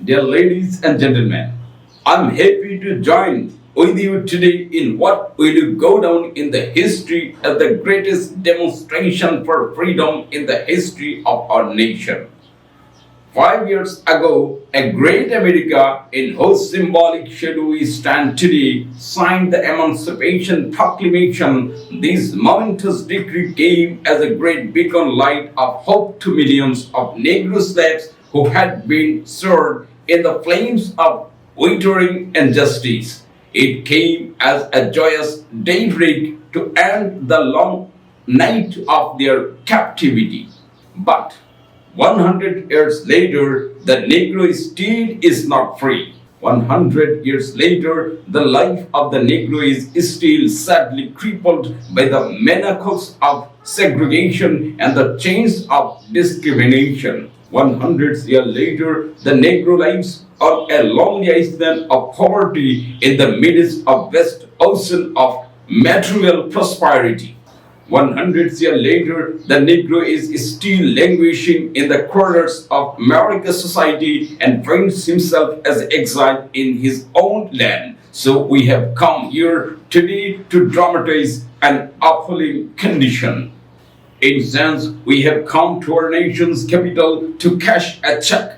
Dear ladies and gentlemen, I'm happy to join with you today in what will go down in the history as the greatest demonstration for freedom in the history of our nation. 5 years ago, a great America, in whose symbolic shadow we stand today, signed the Emancipation Proclamation. This momentous decree came as a great beacon light of hope to millions of Negro slaves who had been seared in the flames of withering injustice. It came as a joyous daybreak to end the long night of their captivity. But 100 years later, the Negro still is not free. 100 years later, the life of the Negro is still sadly crippled by the manacles of segregation and the chains of discrimination. 100 years later, the Negro lives on a lonely island of poverty in the midst of vast ocean of material prosperity. 100 years later, the Negro is still languishing in the corners of American society and finds himself as exiled in his own land. So we have come here today to dramatize an appalling condition. In a sense, we have come to our nation's capital to cash a check.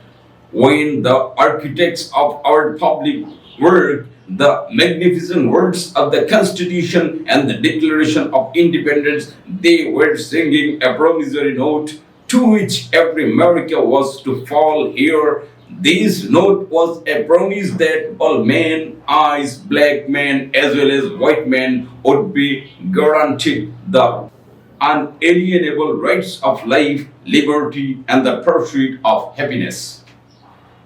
When the architects of our public work the magnificent words of the Constitution and the Declaration of Independence, they were singing a promissory note to which every American was to fall here. This note was a promise that all men, eyes, black men as well as white men, would be guaranteed the unalienable rights of life, liberty, and the pursuit of happiness.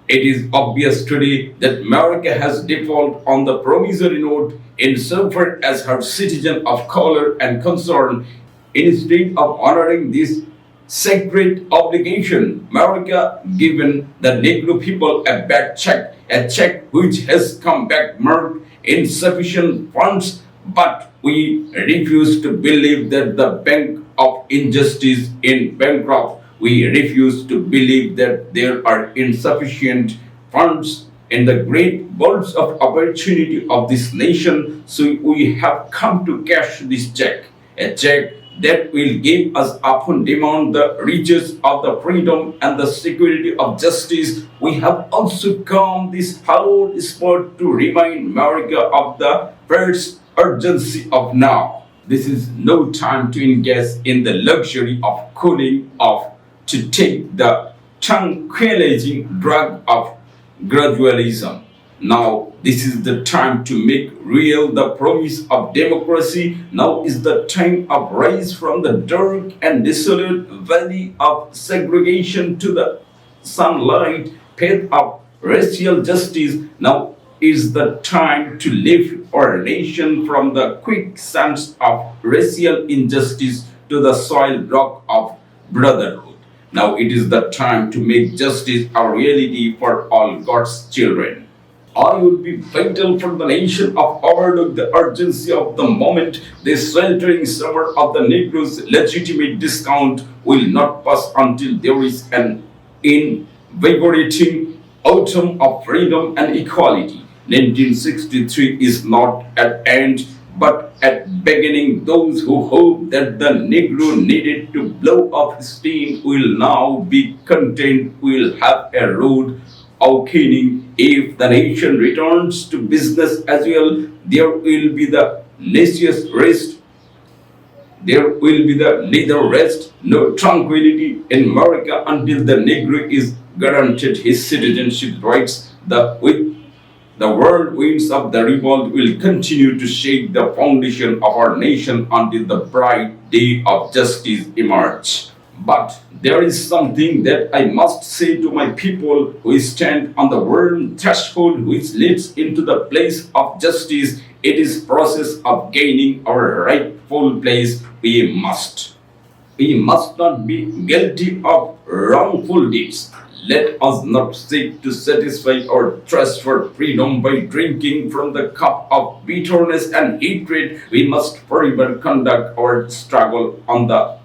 It is obvious today that America has defaulted on the promissory note insofar as her citizen of color and concern. Instead of honoring this sacred obligation, America given the Negro people a bad check, a check which has come back marked insufficient funds, but we refuse to believe that the bank of injustice is bankrupt. We refuse to believe that there are insufficient funds in the great vaults of opportunity of this nation. So we have come to cash this check, a check that will give us upon demand the riches of the freedom and the security of justice. We have also come this hallowed spot to remind America of the first urgency of now. This is no time to engage in the luxury of cooling off, to take the tranquilizing drug of gradualism. Now, this is the time to make real the promise of democracy. Now is the time of rise from the dark and desolate valley of segregation to the sunlight path of racial justice. Now is the time to lift our nation from the quicksands of racial injustice to the soiled rock of brotherhood. Now it is the time to make justice a reality for all God's children. I would be vital for the nation of overlook the urgency of the moment. This sweltering summer of the Negro's legitimate discount will not pass until there is an invigorating autumn of freedom and equality. 1963 is not at end, but at beginning. Those who hope that the Negro needed to blow off steam will now be content, will have a road awakening. If the nation returns to business as well, there will be the nastiest rest. There will be the neither rest nor tranquility in America until the Negro is guaranteed his citizenship rights. The whirlwinds of the revolt will continue to shake the foundation of our nation until the bright day of justice emerge. But there is something that I must say to my people who stand on the world threshold which leads into the place of justice. It is process of gaining our rightful place. We must not be guilty of wrongful deeds. Let us not seek to satisfy our thirst for freedom by drinking from the cup of bitterness and hatred. We must forever conduct our struggle on the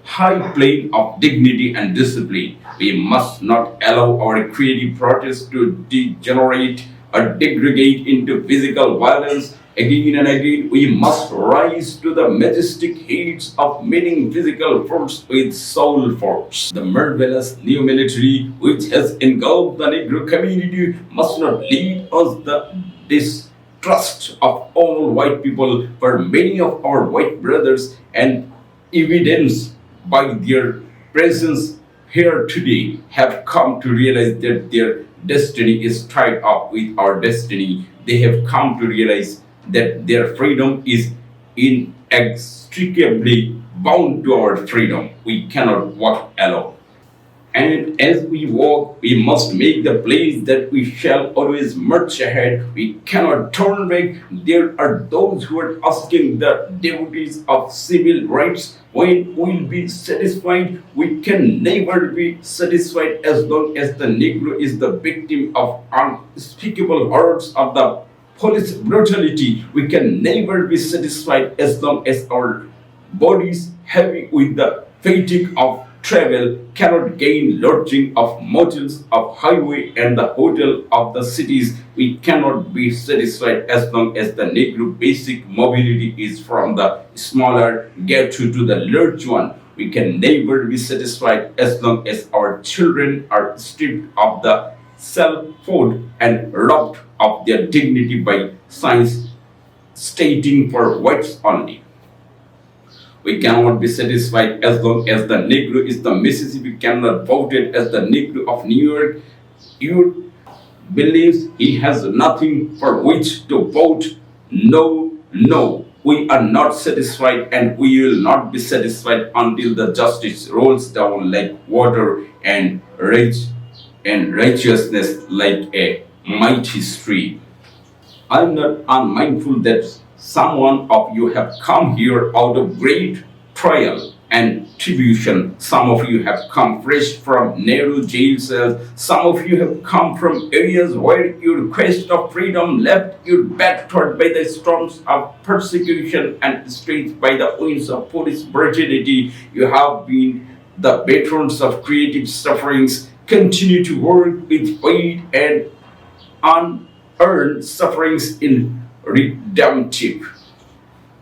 high plane of dignity and discipline. We must not allow our creative protest to degenerate or degrade into physical violence. Again and again, we must rise to the majestic heights of meeting physical force with soul force. The marvelous new military which has engulfed the Negro community must not lead us the distrust of all white people, for many of our white brothers and evidence by their presence here today have come to realize that their destiny is tied up with our destiny. They have come to realize that their freedom is inextricably bound to our freedom. We cannot walk alone. And as we walk, we must make the place that we shall always march ahead. We cannot turn back. There are those who are asking the devotees of civil rights when we'll be satisfied. We can never be satisfied as long as the Negro is the victim of unspeakable horrors of the police brutality. We can never be satisfied as long as our bodies heavy with the fatigue of travel cannot gain lodging of motels of highway and the hotel of the cities. We cannot be satisfied as long as the Negro basic mobility is from the smaller ghetto to the large one. We can never be satisfied as long as our children are stripped of the self-food and robbed of their dignity by science stating for whites only. We cannot be satisfied as long as the Negro is the Mississippi cannot voted as the Negro of New York. You believes he has nothing for which to vote. No, no. We are not satisfied and we will not be satisfied until the justice rolls down like water and righteousness like a mighty stream. I'm not unmindful that someone of you have come here out of great trial and tribulation. Some of you have come fresh from narrow jail cells. Some of you have come from areas where your quest of freedom left you battered by the storms of persecution and stretched by the winds of police brutality. You have been the veterans of creative sufferings. Continue to work with faith and unearned sufferings in redemptive.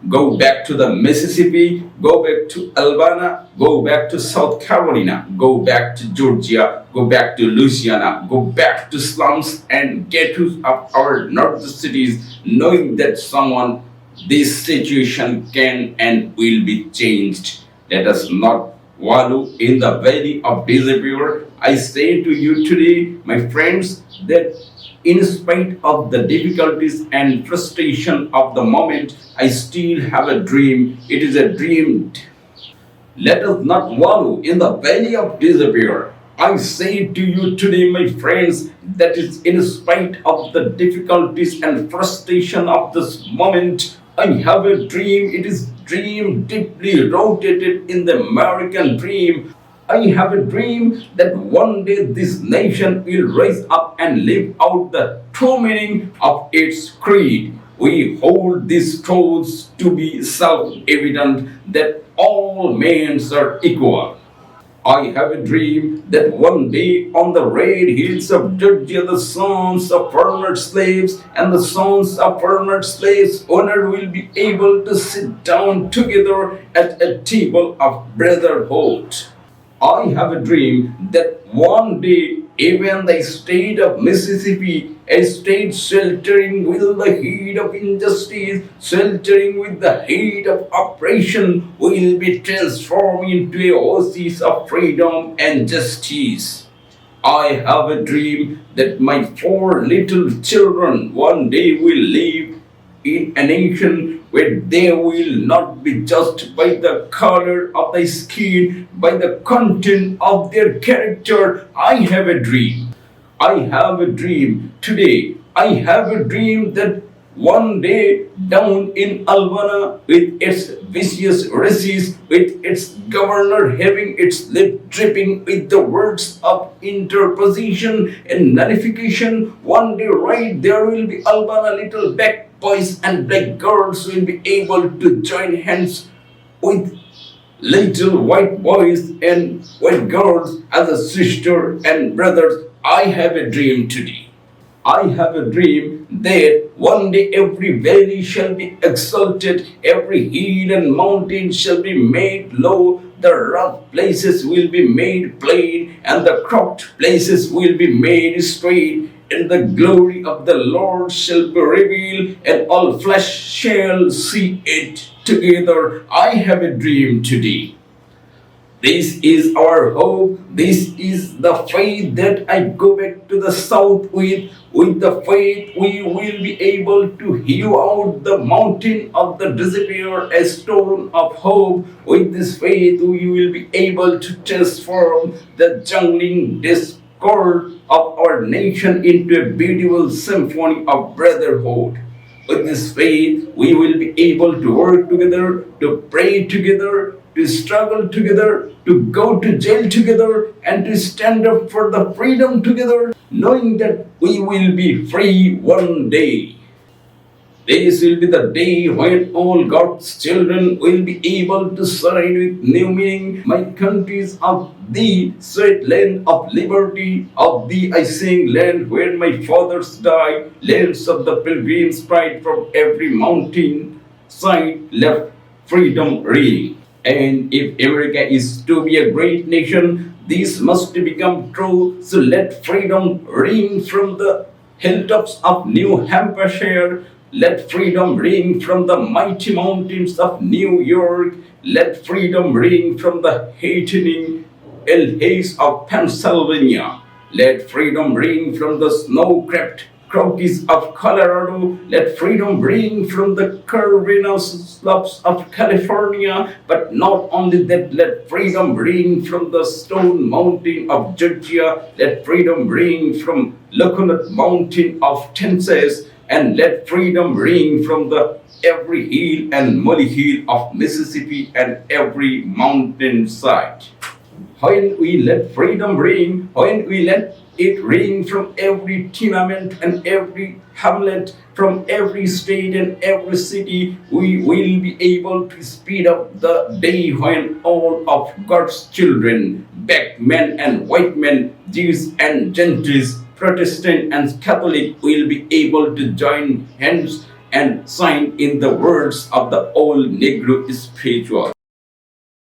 Go back to the Mississippi, go back to Alabama, go back to South Carolina, go back to Georgia, go back to Louisiana, go back to slums and ghettos of our northern cities, knowing that someone this situation can and will be changed. Let us not wallow in the valley of despair. I say to you today, my friends, that in spite of the difficulties and frustration of the moment, I still have a dream. It is a dream. Let us not wallow in the valley of despair. I say to you today, my friends, that is in spite of the difficulties and frustration of this moment, I have a dream. It is dream deeply rooted in the American dream. I have a dream that one day this nation will rise up and live out the true meaning of its creed. We hold these truths to be self-evident that all men are equal. I have a dream that one day on the red hills of Georgia, the sons of former slaves and the sons of former slaves' owner will be able to sit down together at a table of brotherhood. I have a dream that one day even the state of Mississippi, a state sheltering with the heat of injustice, sheltering with the heat of oppression, will be transformed into a oasis of freedom and justice. I have a dream that my 4 little children one day will live in a nation where they will not be judged by the color of their skin, by the content of their character. I have a dream. I have a dream today. I have a dream that one day down in Alabama, with its vicious racist, with its governor having its lip dripping with the words of interposition and nullification, one day right there will be Alabama little black boys and black girls will be able to join hands with little white boys and white girls, as a sister and brothers, I have a dream today. I have a dream that one day every valley shall be exalted, every hill and mountain shall be made low, the rough places will be made plain, and the crooked places will be made straight, and the glory of the Lord shall be revealed, and all flesh shall see it together. I have a dream today. This is our hope. This is the faith that I go back to the south with. With the faith, we will be able to hew out the mountain of the despair, a stone of hope. With this faith, we will be able to transform the jungling discord of our nation into a beautiful symphony of brotherhood. With this faith, we will be able to work together, to pray together, to struggle together, to go to jail together, and to stand up for the freedom together, knowing that we will be free one day. This will be the day when all God's children will be able to shine with new meaning. My country is of thee, sweet land of liberty, of thee I sing, land where my fathers died, lands of the pilgrims' pride, from every mountain side left freedom ring. And if America is to be a great nation, this must become true. So let freedom ring from the hilltops of New Hampshire. Let freedom ring from the mighty mountains of New York. Let freedom ring from the hastening hills of Pennsylvania. Let freedom ring from the snow-capped Rockies of Colorado. Let freedom ring from the Carolina slopes of California. But not only that, let freedom ring from the Stone Mountain of Georgia. Let freedom ring from Coconut Mountain of Tennessee. And let freedom ring from the every hill and molehill of Mississippi and every mountain side. When we let freedom ring, when we let it ring from every tenement and every hamlet, from every state and every city, we will be able to speed up the day when all of God's children, black men and white men, Jews and Gentiles, Protestant and Catholic, will be able to join hands and sign in the words of the old Negro spiritual.